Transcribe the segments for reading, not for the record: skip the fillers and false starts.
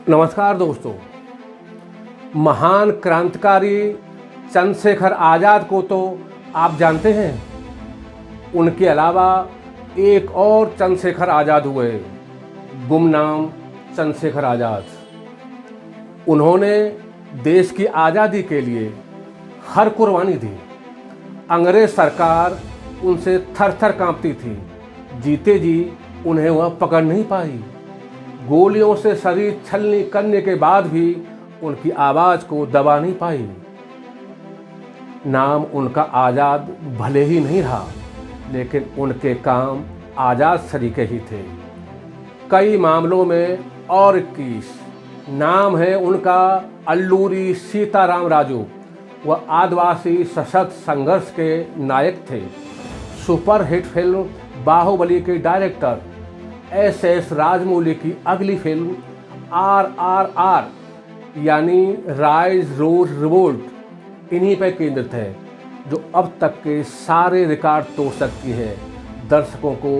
नमस्कार दोस्तों। महान क्रांतिकारी चंद्रशेखर आज़ाद को तो आप जानते हैं। उनके अलावा एक और चंद्रशेखर आज़ाद हुए, गुमनाम चंद्रशेखर आज़ाद। उन्होंने देश की आज़ादी के लिए हर कुर्बानी दी। अंग्रेज सरकार उनसे थर थर कांपती थी। जीते जी उन्हें वह पकड़ नहीं पाई। गोलियों से शरीर छलनी करने के बाद भी उनकी आवाज़ को दबा नहीं पाई। नाम उनका आज़ाद भले ही नहीं रहा, लेकिन उनके काम आज़ाद सरीके ही थे। कई मामलों में और 21 नाम है उनका अल्लूरी सीताराम राजू। वह आदिवासी सशक्त संघर्ष के नायक थे। सुपरहिट फिल्म बाहुबली के डायरेक्टर एस राजमौली की अगली फिल्म RRR यानी राइज रोड रिवोल्ट इन्हीं पर केंद्रित है, जो अब तक के सारे रिकॉर्ड तोड़ सकती है। दर्शकों को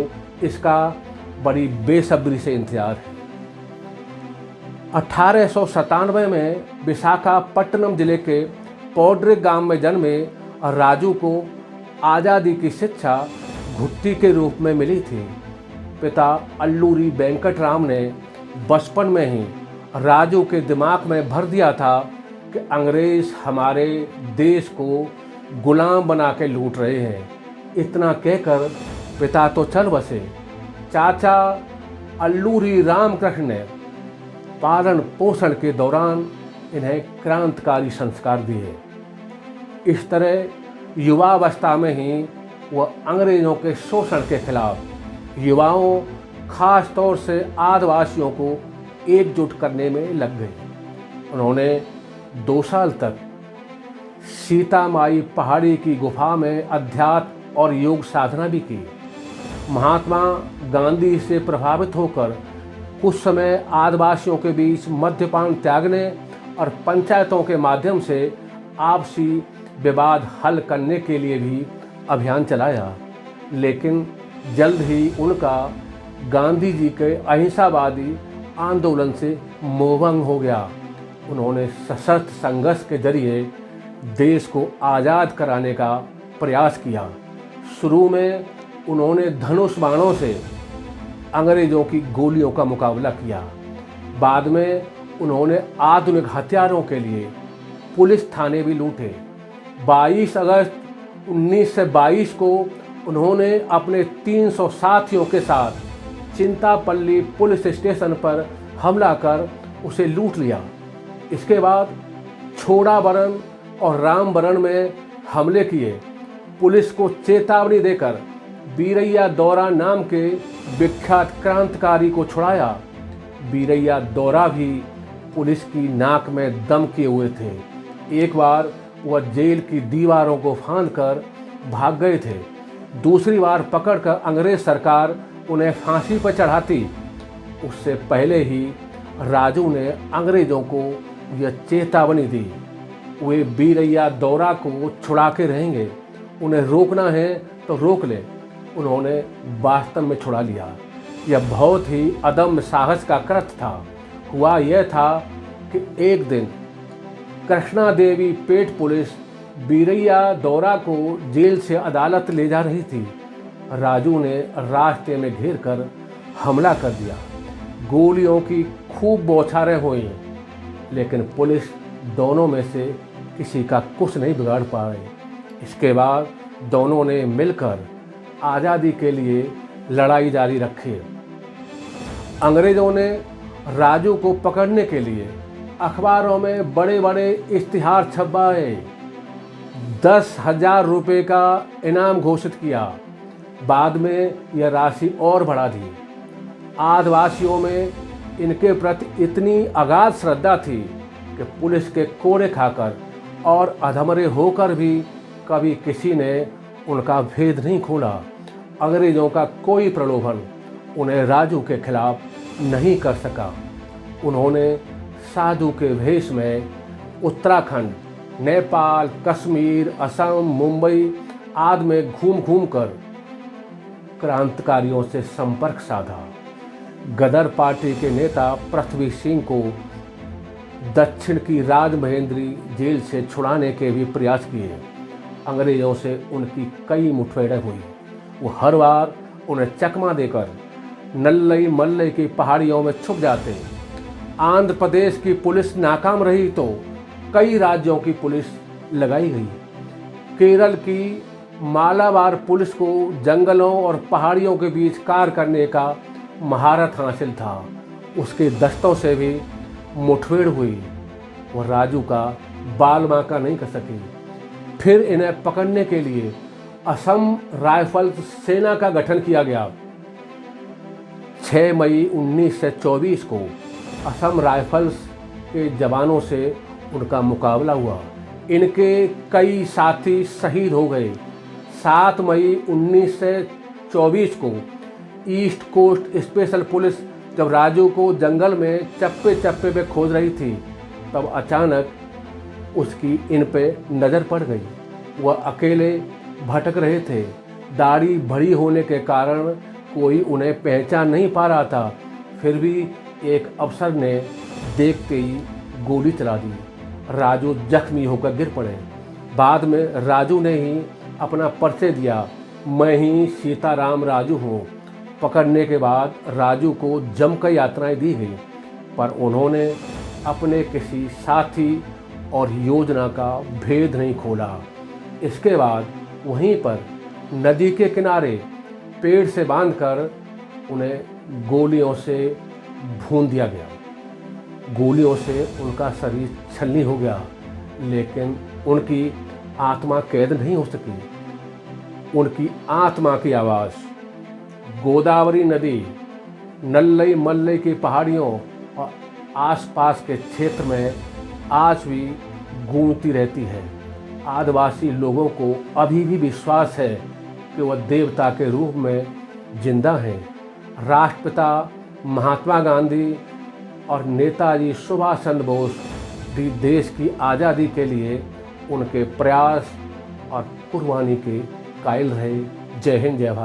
इसका बड़ी बेसब्री से इंतजार है। 1897 में विशाखापट्टनम जिले के पौड्रे गांव में जन्मे राजू को आज़ादी की शिक्षा घुट्टी के रूप में मिली थी। पिता अल्लूरी वेंकटराम ने बचपन में ही राजू के दिमाग में भर दिया था कि अंग्रेज हमारे देश को गुलाम बना के लूट रहे हैं। इतना कहकर पिता तो चल बसे। चाचा अल्लूरी रामकृष्ण ने पालन पोषण के दौरान इन्हें क्रांतिकारी संस्कार दिए। इस तरह युवावस्था में ही वह अंग्रेज़ों के शोषण के खिलाफ युवाओं, खास तौर से आदिवासियों को एकजुट करने में लग गए। उन्होंने 2 साल तक सीता माई पहाड़ी की गुफा में अध्यात्म और योग साधना भी की। महात्मा गांधी से प्रभावित होकर कुछ समय आदिवासियों के बीच मद्यपान त्यागने और पंचायतों के माध्यम से आपसी विवाद हल करने के लिए भी अभियान चलाया, लेकिन जल्द ही उनका गांधी जी के अहिंसावादी आंदोलन से मोहभंग हो गया। उन्होंने सशस्त्र संघर्ष के जरिए देश को आज़ाद कराने का प्रयास किया। शुरू में उन्होंने धनुष बाणों से अंग्रेज़ों की गोलियों का मुकाबला किया। बाद में उन्होंने आधुनिक हथियारों के लिए पुलिस थाने भी लूटे। 22 अगस्त 1922 को उन्होंने अपने 300 साथियों के साथ चिंतापल्ली पुलिस स्टेशन पर हमला कर उसे लूट लिया। इसके बाद छोड़ावरण और रामवरण में हमले किए। पुलिस को चेतावनी देकर बीरैया दौरा नाम के विख्यात क्रांतिकारी को छुड़ाया। बीरैया दौरा भी पुलिस की नाक में दम किए हुए थे। एक बार वह जेल की दीवारों को फांदकर भाग गए थे। दूसरी बार पकड़कर अंग्रेज सरकार उन्हें फांसी पर चढ़ाती। उससे पहले ही राजू ने अंग्रेज़ों को यह चेतावनी दी, वे बीरैया दौरा को छुड़ा के रहेंगे, उन्हें रोकना है तो रोक ले। उन्होंने वास्तव में छुड़ा लिया। यह बहुत ही अदम्य साहस का कृत्य था। हुआ यह था कि एक दिन कृष्णा देवी पेट पुलिस बीरैया दौरा को जेल से अदालत ले जा रही थी। राजू ने रास्ते में घेर कर हमला कर दिया। गोलियों की खूब बौछारें हुई, लेकिन पुलिस दोनों में से किसी का कुछ नहीं बिगाड़ पाए। इसके बाद दोनों ने मिलकर आज़ादी के लिए लड़ाई जारी रखी। अंग्रेज़ों ने राजू को पकड़ने के लिए अखबारों में बड़े बड़े इश्तिहार छपवाए। 10,000 रुपये का इनाम घोषित किया। बाद में यह राशि और बढ़ा दी। आदिवासियों में इनके प्रति इतनी अगाध श्रद्धा थी कि पुलिस के कोड़े खाकर और अधमरे होकर भी कभी किसी ने उनका भेद नहीं खोला। अंग्रेज़ों का कोई प्रलोभन उन्हें राजू के खिलाफ नहीं कर सका। उन्होंने साधु के वेश में उत्तराखंड, नेपाल, कश्मीर, असम, मुंबई आदि में घूम घूम कर क्रांतिकारियों से संपर्क साधा। गदर पार्टी के नेता पृथ्वी सिंह को दक्षिण की राजमहेंद्री जेल से छुड़ाने के भी प्रयास किए। अंग्रेज़ों से उनकी कई मुठभेड़ें हुई। वो हर बार उन्हें चकमा देकर नल्लई मल्लई की पहाड़ियों में छुप जाते। आंध्र प्रदेश की पुलिस नाकाम रही तो कई राज्यों की पुलिस लगाई गई। केरल की मालाबार पुलिस को जंगलों और पहाड़ियों के बीच कार्य करने का महारत हासिल था। उसके दस्तों से भी मुठभेड़ हुई और राजू का बाल बांका नहीं कर सकी। फिर इन्हें पकड़ने के लिए असम राइफल्स सेना का गठन किया गया। 6 मई 1924 को असम राइफल्स के जवानों से उनका मुकाबला हुआ। इनके कई साथी शहीद हो गए। 7 मई 1924 को ईस्ट कोस्ट स्पेशल पुलिस जब राजू को जंगल में चप्पे चप्पे पे खोज रही थी, तब अचानक उसकी इन पे नज़र पड़ गई। वह अकेले भटक रहे थे। दाढ़ी बड़ी होने के कारण कोई उन्हें पहचान नहीं पा रहा था। फिर भी एक अफसर ने देखते ही गोली चला दी। राजू जख्मी होकर गिर पड़े। बाद में राजू ने ही अपना परिचय दिया, मैं ही सीताराम राजू हूँ। पकड़ने के बाद राजू को जमकर यातनाएं दी गई, पर उन्होंने अपने किसी साथी और योजना का भेद नहीं खोला। इसके बाद वहीं पर नदी के किनारे पेड़ से बांधकर उन्हें गोलियों से भून दिया गया। गोलियों से उनका शरीर छलनी हो गया, लेकिन उनकी आत्मा कैद नहीं हो सकी। उनकी आत्मा की आवाज़ गोदावरी नदी, नल्लई मल्लई की पहाड़ियों और आसपास के क्षेत्र में आज भी गूंजती रहती है। आदिवासी लोगों को अभी भी विश्वास है कि वह देवता के रूप में जिंदा हैं। राष्ट्रपिता महात्मा गांधी और नेताजी सुभाष चंद्र बोस भी देश की आज़ादी के लिए उनके प्रयास और कुर्बानी के कायल रहे। जय हिंद, जय भारत।